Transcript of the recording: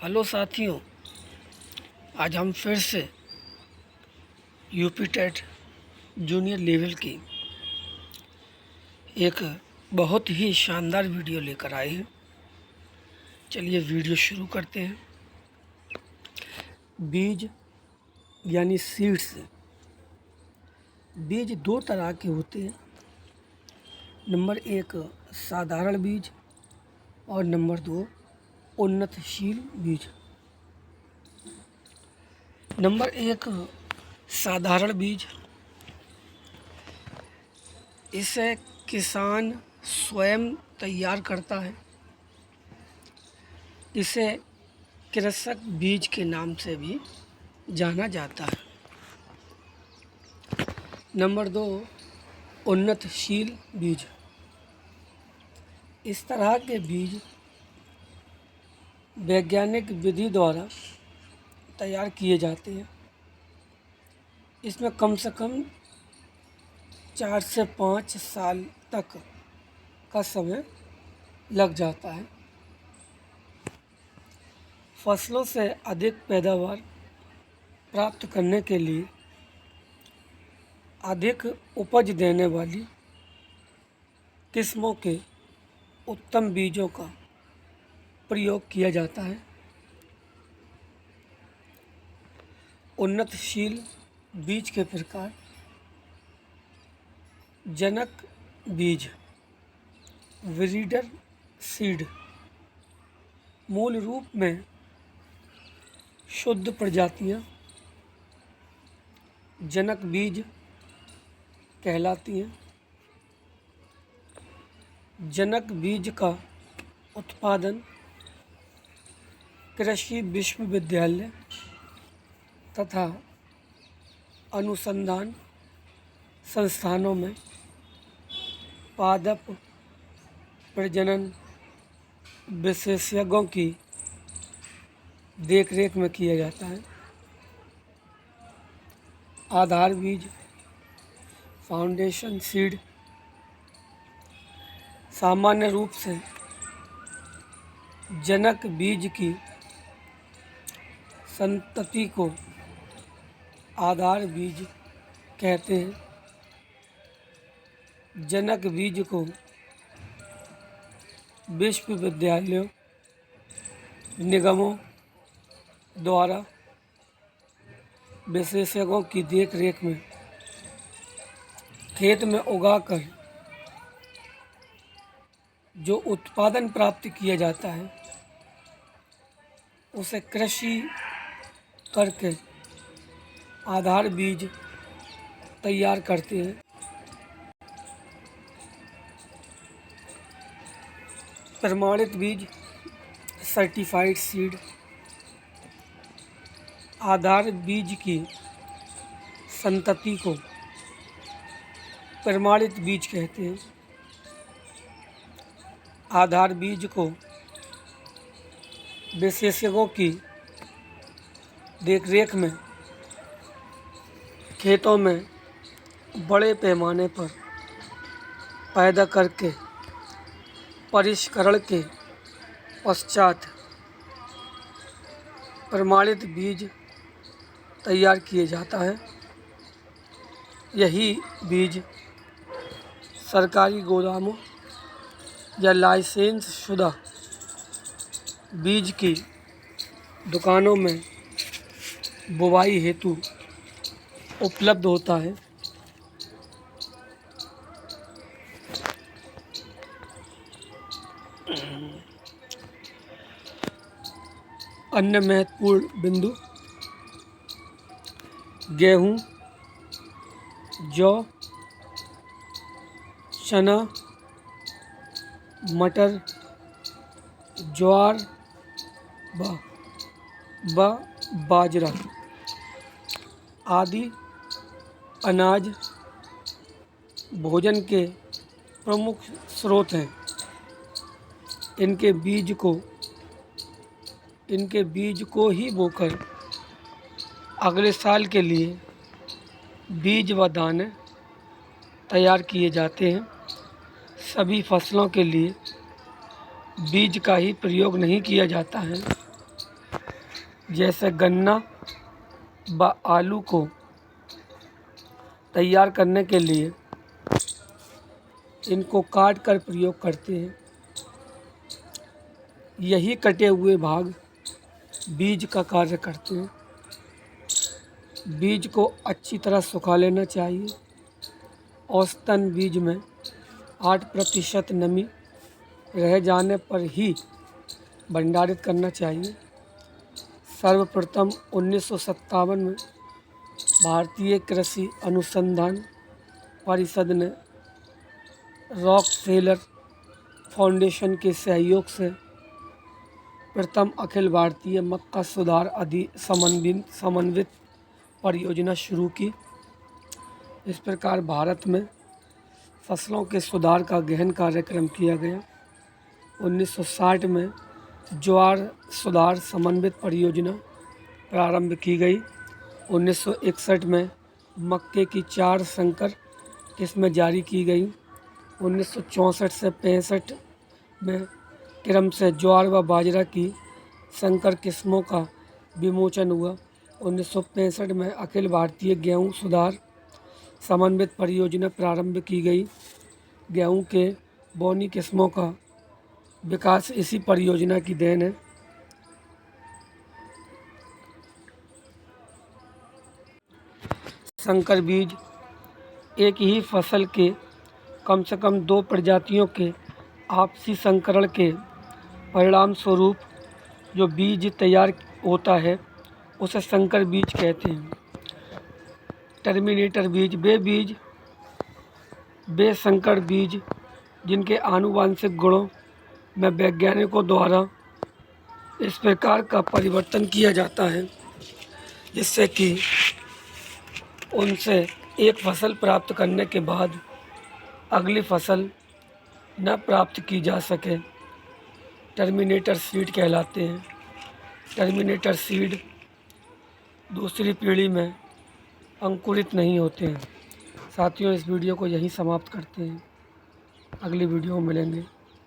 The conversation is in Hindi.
हेलो साथियों, आज हम फिर से यूपी टेट जूनियर लेवल की एक बहुत ही शानदार वीडियो लेकर आए हैं। चलिए वीडियो शुरू करते हैं। बीज यानी सीड्स। बीज दो तरह के होते हैं। नंबर एक साधारण बीज और नंबर दो उन्नतशील बीज। नंबर एक साधारण बीज, इसे किसान स्वयं तैयार करता है। इसे कृषक बीज के नाम से भी जाना जाता है। नंबर दो उन्नतशील बीज। इस तरह के बीज वैज्ञानिक विधि द्वारा तैयार किए जाते हैं। इसमें कम से कम 4 से 5 साल तक का समय लग जाता है। फसलों से अधिक पैदावार प्राप्त करने के लिए अधिक उपज देने वाली किस्मों के उत्तम बीजों का प्रयोग किया जाता है। उन्नतशील बीज के प्रकार: जनक बीज, ब्रीडर सीड, मूल रूप में शुद्ध प्रजातियां जनक बीज कहलाती हैं। जनक बीज का उत्पादन कृषि विश्वविद्यालय तथा अनुसंधान संस्थानों में पादप प्रजनन विशेषज्ञों की देखरेख में किया जाता है। आधार बीज, फाउंडेशन सीड, सामान्य रूप से जनक बीज की संतति को आधार बीज कहते हैं। जनक बीज को विश्वविद्यालयों, निगमों द्वारा विशेषज्ञों की देखरेख में खेत में उगाकर जो उत्पादन प्राप्त किया जाता है उसे कृषि करके आधार बीज तैयार करते हैं। प्रमाणित बीज, सर्टिफाइड सीड, आधार बीज की संतति को प्रमाणित बीज कहते हैं। आधार बीज को विशेषज्ञों की देखरेख में खेतों में बड़े पैमाने पर पैदा करके परिष्करण के पश्चात प्रमाणित बीज तैयार किए जाता है। यही बीज सरकारी गोदामों या लाइसेंस शुदा बीज की दुकानों में बुवाई हेतु उपलब्ध होता है। अन्य महत्वपूर्ण बिंदु: गेहूँ, जौ, चना, मटर, ज्वार व बाजरा आदि अनाज भोजन के प्रमुख स्रोत हैं। इनके बीज को ही बोकर अगले साल के लिए बीज व दाने तैयार किए जाते हैं। सभी फसलों के लिए बीज का ही प्रयोग नहीं किया जाता है। जैसे गन्ना व आलू को तैयार करने के लिए इनको काट कर प्रयोग करते हैं। यही कटे हुए भाग बीज का कार्य करते हैं। बीज को अच्छी तरह सुखा लेना चाहिए। औसतन बीज में 8% नमी रह जाने पर ही भंडारित करना चाहिए। सर्वप्रथम 1957 में भारतीय कृषि अनुसंधान परिषद ने रॉकफेलर फाउंडेशन के सहयोग से प्रथम अखिल भारतीय मक्का सुधार समन्वित परियोजना शुरू की। इस प्रकार भारत में फसलों के सुधार का गहन कार्यक्रम किया गया। 1960 में ज्वार सुधार समन्वित परियोजना प्रारंभ की गई। 1961 में मक्के की 4 संकर किस्में जारी की गई। 1964 से 65 में क्रम से ज्वार व बाजरा की संकर किस्मों का विमोचन हुआ। 1965 में अखिल भारतीय गेहूं सुधार समन्वित परियोजना प्रारंभ की गई। गेहूं के बौनी किस्मों का विकास इसी परियोजना की देन है। संकर बीज एक ही फसल के कम से कम 2 प्रजातियों के आपसी संकरण के परिणाम स्वरूप जो बीज तैयार होता है उसे संकर बीज कहते हैं। टर्मिनेटर बीज वे संकर बीज जिनके आनुवंशिक गुणों में वैज्ञानिकों द्वारा इस प्रकार का परिवर्तन किया जाता है जिससे कि उनसे एक फसल प्राप्त करने के बाद अगली फसल न प्राप्त की जा सके, टर्मिनेटर सीड कहलाते हैं। टर्मिनेटर सीड दूसरी पीढ़ी में अंकुरित नहीं होते हैं। साथियों, इस वीडियो को यहीं समाप्त करते हैं। अगली वीडियो में मिलेंगे।